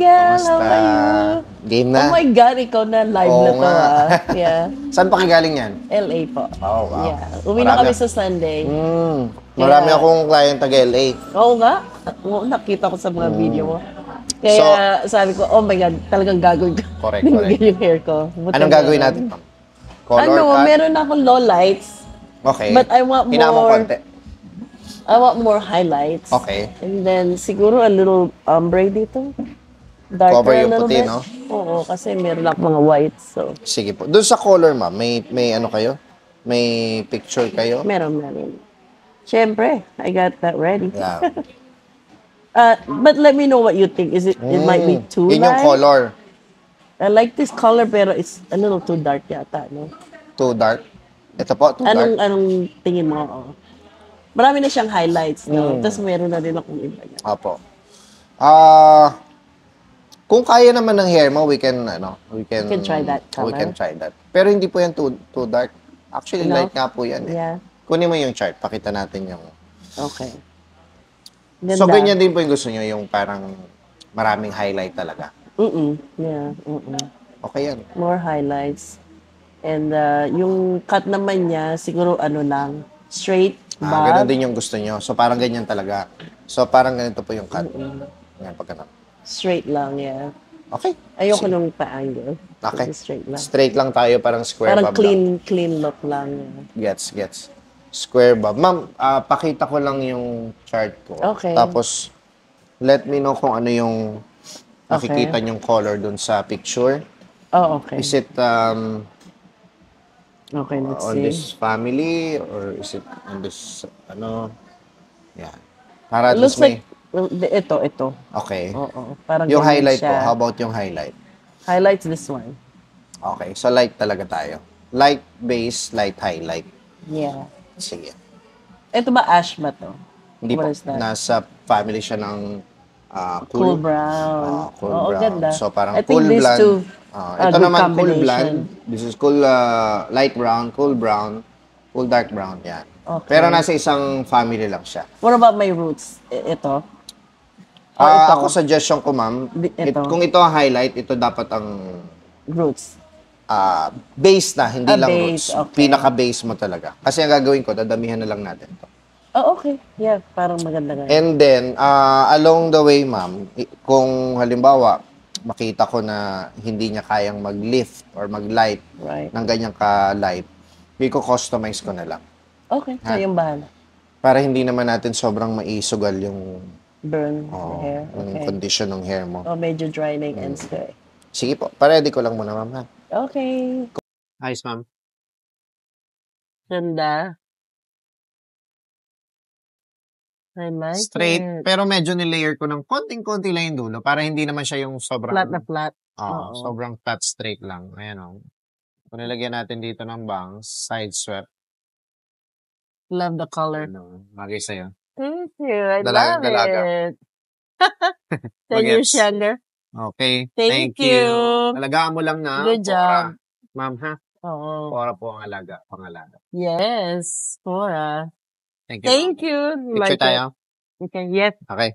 Miguel, how Kamusta? are you? Game Oh na? my God, ikaw na live Oo na to nga. Yeah. Saan pa kagaling yan? LA po. Oh, wow. Yeah. Uwi na kami Marami, sa Sunday. marami Kaya, akong client taga-LA. oo nga. Oo, nakita ko sa mga video mo. So, Kaya sabi ko, oh my God, talagang gagawin ko. Correct, Binigyan yung hair ko. Buti anong gagawin meron. natin, ma'am? Color Ano, cut? meron akong low lights. Okay. But I want Hinamon more, konti. I want more highlights. Okay. And then, siguro a little ombre dito. Darker Cover a yung little puti, bit. no? Oo, kasi meron ako mga whites. So, Sige po. Doon sa color, ma'am, may ano kayo? May picture kayo? meron. Siyempre, I got that ready. Yeah. But let me know what you think. It might be too Yun yung light? color. I like this color pero it's a little too dark yata, no? Too dark. Ito po, too dark. Anong tingin mo? Oh. Marami na siyang highlights, no? Tapos meron na rin akong iba niya. Opo. Kung kaya naman ng hair mo, we can try that We color. can try that. Pero hindi po yan too dark. Actually, No? light nga po yan. Yeah. Kunin mo yung chart, pakita natin yung... Okay. So, ganyan din po yung gusto nyo, yung parang maraming highlight talaga. Yeah. Okay yan. More highlights. And yung cut naman niya, siguro ano lang, straight bob. Ganun din yung gusto nyo. So, parang ganyan talaga. So, parang ganito po yung cut. Yan, pag ganun. Straight lang, yeah. Okay. Ayoko nung pa-angle. Okay. Straight lang. Straight lang tayo, parang square Parang bob lang. clean look lang. Yeah. Gets. Square bob. Ma'am, pakita ko lang yung chart ko. Okay. Tapos, let me know kung ano yung nakikita Okay. yung color dun sa picture. Oh, okay. Is it Okay, let's on see. this family or is it on this, yeah. Para It at looks least may, like, ito. okay. Oo, parang Yung ganyan highlight siya. po, how about yung highlight? Highlights this one. Okay, so light talaga tayo. Light base, light highlight. Yeah. Sige. Ito ba ash ba to? Hindi What po. is that? Nasa family siya ng Cool brown. cool Oo, brown. ganda. So, parang I think cool these blonde. two, Ito good naman, cool combination. blonde. This is cool light brown, cool dark brown. Yan. Okay. Pero nasa isang family lang siya. What about my roots? Ito? O ito? Ako, suggestion ko, ma'am, Ito. kung ito ang highlight, ito dapat ang Roots. base na, hindi lang base, roots. okay. Pinaka-base mo talaga. Kasi ang gagawin ko, dadamihan na lang natin to. Oh, okay. Yeah, parang maganda nga. And then, along the way, ma'am, kung halimbawa, makita ko na hindi niya kayang mag-lift or mag-light Right. ng ganyang ka-light, i-customize ko na lang. Okay, kayong bahala. Para hindi naman natin sobrang maisugal yung Burn the hair. yung Okay. condition ng hair mo. Oh, medyo dry na yung ends ko eh. Sige po, pa-ready ko lang muna, ma'am. Ha? Okay. Ayos, ma'am. Ganda. I like Straight, it. pero medyo nilayer ko ng konting-konti lang yung dulo para hindi naman siya yung sobrang... Flat na flat. Oo, Oo. sobrang flat straight lang. Ayan o. Kung nilagyan natin dito ng bangs, side swept. Love the color. Bagay sa'yo. Thank you. I Dalagang love dalaga. it. 10 years Bagets. younger. Okay. Thank you. Alagaan mo lang na. Good job. Ma'am, ha? Oo. Pora po ang pangalaga. Yes. Cora. Thank you. Thank ma'am. you. Picture Like tayo? it. Okay, yes. Okay.